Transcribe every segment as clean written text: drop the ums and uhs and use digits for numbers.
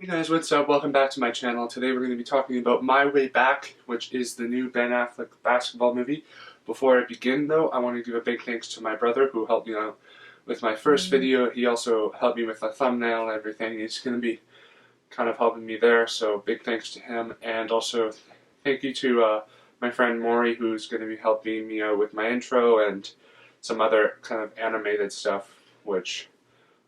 Hey guys, what's up? Welcome back to my channel. Today we're going to be talking about My Way Back, which is the new Ben Affleck basketball movie. Before I begin though, I want to give a big thanks to my brother who helped me out with my first video. He also helped me with the thumbnail and everything. He's going to be kind of helping me there, so big thanks to him. And also thank you to my friend Maury, who's going to be helping me out with my intro and some other kind of animated stuff, which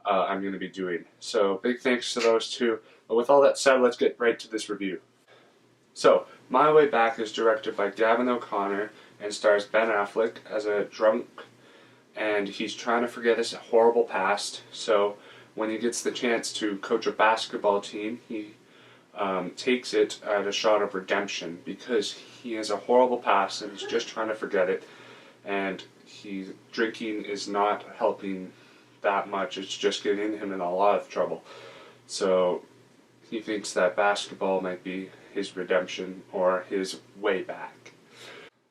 I'm going to be doing. So big thanks to those two. But with all that said, let's get right to this review. So, My Way Back is directed by Gavin O'Connor and stars Ben Affleck as a drunk, and he's trying to forget his horrible past. So when he gets the chance to coach a basketball team, he takes it at a shot of redemption because he has a horrible past and he's just trying to forget it. And drinking is not helping that much. It's just getting him in a lot of trouble. So he thinks that basketball might be his redemption or his way back.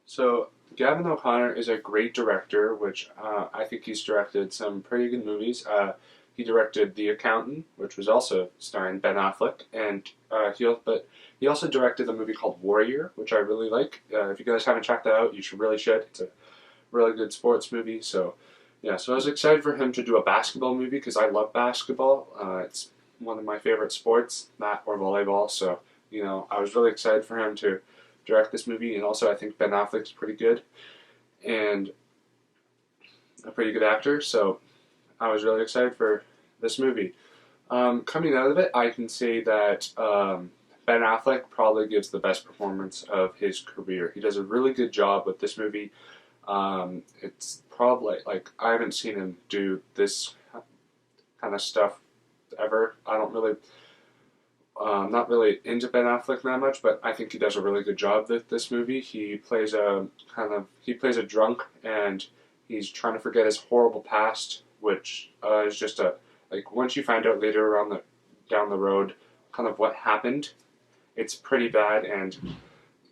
So Gavin O'Connor is a great director, which I think he's directed some pretty good movies. He directed The Accountant, which was also starring Ben Affleck, and he also directed a movie called Warrior, which I really like. If you guys haven't checked that out, you really should. It's a really good sports movie. So yeah, so I was excited for him to do a basketball movie because I love basketball. It's one of my favorite sports, that or volleyball. So, I was really excited for him to direct this movie, and also I think Ben Affleck's pretty good and a pretty good actor. So I was really excited for this movie. Coming out of it, I can say that Ben Affleck probably gives the best performance of his career. He does a really good job with this movie. It's probably, I haven't seen him do this kind of stuff ever. I don't really, not really into Ben Affleck that much, but I think he does a really good job with this movie. He plays a drunk, and he's trying to forget his horrible past, which is just once you find out later down the road kind of what happened, it's pretty bad, and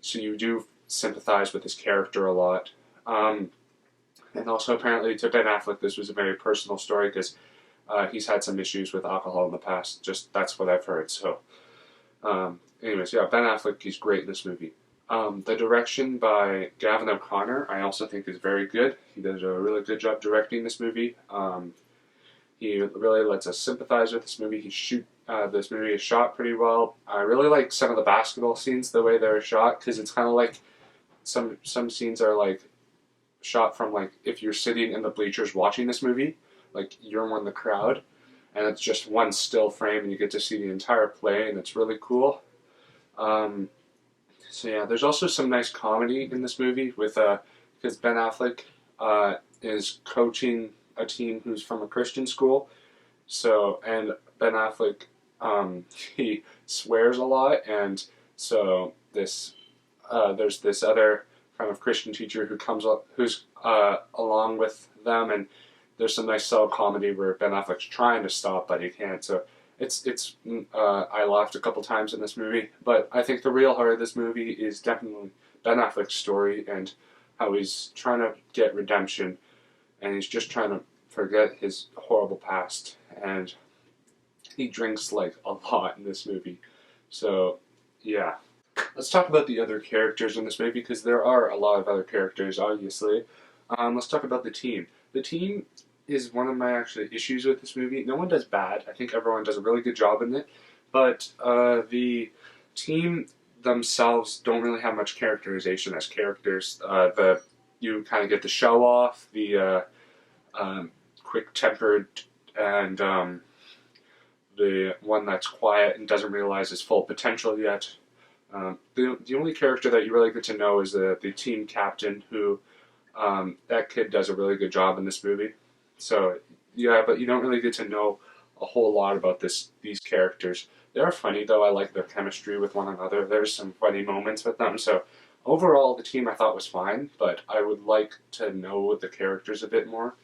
so you do sympathize with his character a lot. And also apparently to Ben Affleck this was a very personal story because he's had some issues with alcohol in the past. Just that's what I've heard. So anyways, yeah, Ben Affleck, he's great in this movie. The direction by Gavin O'Connor I also think is very good. He does a really good job directing this movie. He really lets us sympathize with this movie. This movie is shot pretty well. I really like some of the basketball scenes, the way they're shot, because it's kind of like some scenes are like shot from like if you're sitting in the bleachers watching this movie, like you're in the crowd, and it's just one still frame and you get to see the entire play, and it's really cool. So yeah, there's also some nice comedy in this movie with because Ben Affleck is coaching a team who's from a Christian school. So, and Ben Affleck he swears a lot, and so there's this other kind of Christian teacher who comes up, who's along with them, and there's some nice subtle comedy where Ben Affleck's trying to stop, but he can't. So I laughed a couple times in this movie, but I think the real heart of this movie is definitely Ben Affleck's story and how he's trying to get redemption, and he's just trying to forget his horrible past, and he drinks like a lot in this movie. So yeah. Let's talk about the other characters in this movie, because there are a lot of other characters, obviously. Let's talk about the team. The team is one of my actually issues with this movie. No one does bad. I think everyone does a really good job in it. But the team themselves don't really have much characterization as characters. You kind of get the show off, the quick-tempered, and the one that's quiet and doesn't realize his full potential yet. The only character that you really get to know is the team captain, who that kid does a really good job in this movie. So yeah, but you don't really get to know a whole lot about these characters. They're funny though. I like their chemistry with one another. There's some funny moments with them. So overall, the team I thought was fine, but I would like to know the characters a bit more.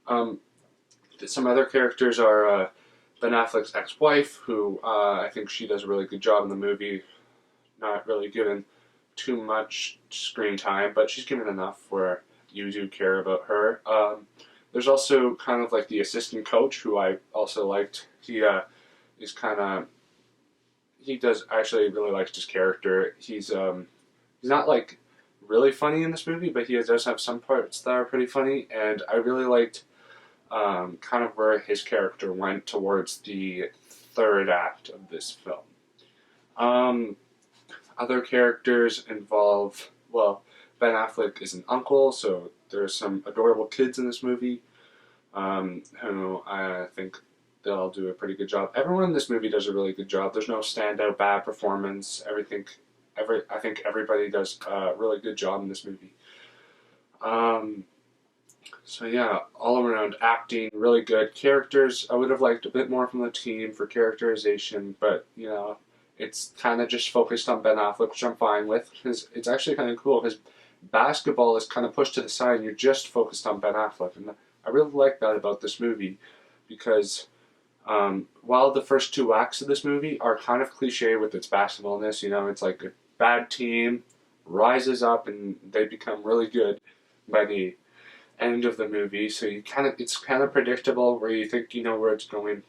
Some other characters are Ben Affleck's ex-wife, who I think she does a really good job in the movie. Not really given too much screen time, but she's given enough where you do care about her. There's also kind of like the assistant coach, who I also liked. He is kind of he does actually really likes his character. He's not like really funny in this movie, but he does have some parts that are pretty funny, and I really liked kind of where his character went towards the third act of this film. Um, Other characters involve, well, Ben Affleck is an uncle, so there's some adorable kids in this movie who I think they'll do a pretty good job. Everyone in this movie does a really good job. There's no standout bad performance. I think everybody does a really good job in this movie. Um, so yeah, all around acting really good. Characters I would have liked a bit more from the team for characterization, but it's kind of just focused on Ben Affleck, which I'm fine with because it's actually kind of cool because basketball is kind of pushed to the side and you're just focused on Ben Affleck, and I really like that about this movie because while the first two acts of this movie are kind of cliche with its basketballness, it's like a bad team rises up and they become really good by the end of the movie. So it's kind of predictable where you think you know where it's going,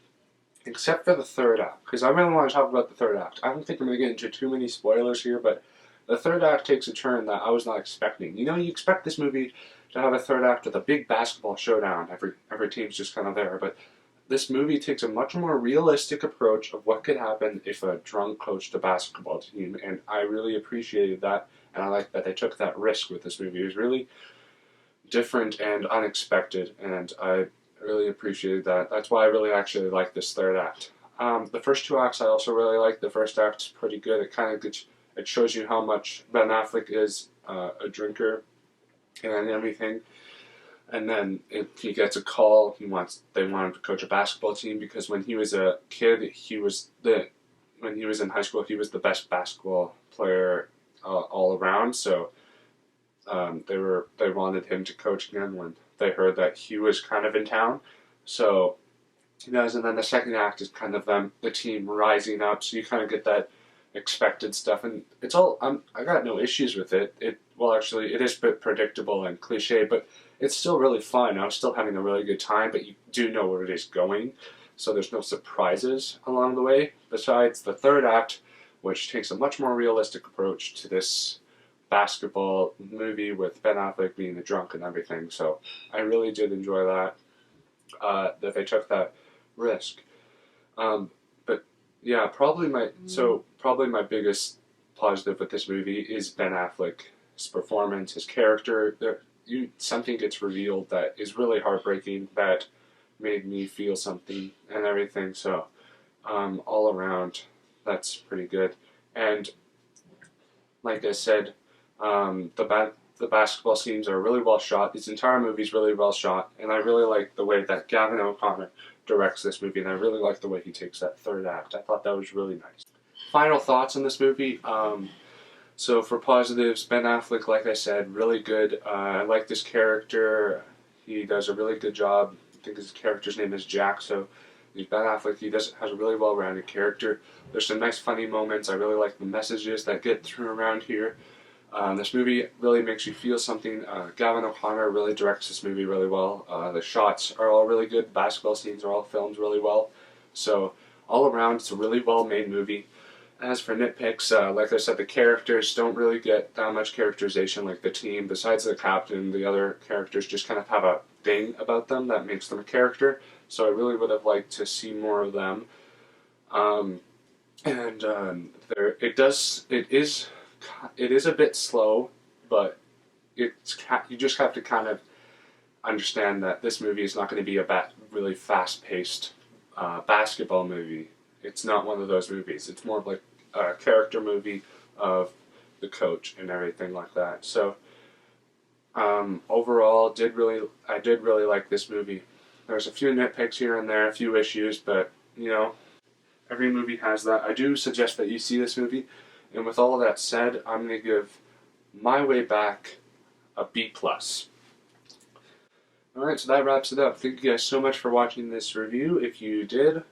except for the third act. Because I really want to talk about the third act. I don't think I'm going to get into too many spoilers here, but the third act takes a turn that I was not expecting. You expect this movie to have a third act with a big basketball showdown. Every team's just kind of there, but this movie takes a much more realistic approach of what could happen if a drunk coached a basketball team, and I really appreciated that, and I like that they took that risk with this movie. It was really different and unexpected, and I really appreciated that. That's why I really actually like this third act. The first two acts I also really like. The first act's pretty good. It shows you how much Ben Affleck is a drinker and everything. And then if he gets a call, they want him to coach a basketball team because when he was a kid, when he was in high school, he was the best basketball player all around. So they wanted him to coach again when they heard that he was kind of in town. So he does, and then the second act is kind of the team rising up. So you kind of get that expected stuff, and it's all I got no issues with it. Actually, it is a bit predictable and cliche, but it's still really fun. I was still having a really good time, but you do know where it is going, so there's no surprises along the way. Besides the third act, which takes a much more realistic approach to this basketball movie with Ben Affleck being a drunk and everything. So I really did enjoy that they took that risk. But yeah, probably my biggest positive with this movie is Ben Affleck's performance, his character. Something gets revealed that is really heartbreaking that made me feel something and everything. So all around, that's pretty good. And like I said, the basketball scenes are really well shot. This entire movie is really well shot, and I really like the way that Gavin O'Connor directs this movie, and I really like the way he takes that third act. I thought that was really nice. Final thoughts on this movie. So for positives, Ben Affleck, like I said, really good. I like this character. He does a really good job. I think his character's name is Jack, so he's Ben Affleck. He has a really well-rounded character. There's some nice funny moments. I really like the messages that get through around here. This movie really makes you feel something. Gavin O'Connor really directs this movie really well. The shots are all really good. The basketball scenes are all filmed really well. So all around, it's a really well-made movie. As for nitpicks, like I said, the characters don't really get that much characterization like the team. Besides the captain, the other characters just kind of have a thing about them that makes them a character. So I really would have liked to see more of them. It is a bit slow, but you just have to kind of understand that this movie is not going to be a really fast-paced basketball movie. It's not one of those movies. It's more of like a character movie of the coach and everything like that. So overall, I did really like this movie. There's a few nitpicks here and there, a few issues, but every movie has that. I do suggest that you see this movie. And with all of that said, I'm going to give My Way Back a B+. Alright, so that wraps it up. Thank you guys so much for watching this review. If you did,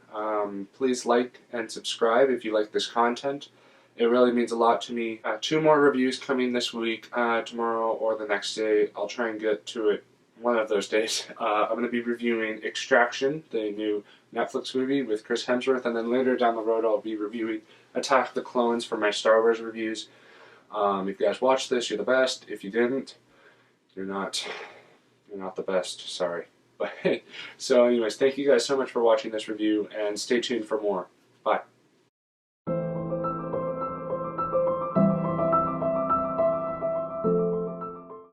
please like and subscribe if you like this content. It really means a lot to me. 2 more reviews coming this week, tomorrow or the next day. I'll try and get to it one of those days, I'm going to be reviewing Extraction, the new Netflix movie with Chris Hemsworth, and then later down the road I'll be reviewing Attack of the Clones for my Star Wars reviews. If you guys watched this, you're the best. If you didn't, you're not the best. Sorry. But so anyways, thank you guys so much for watching this review, and stay tuned for more. Bye.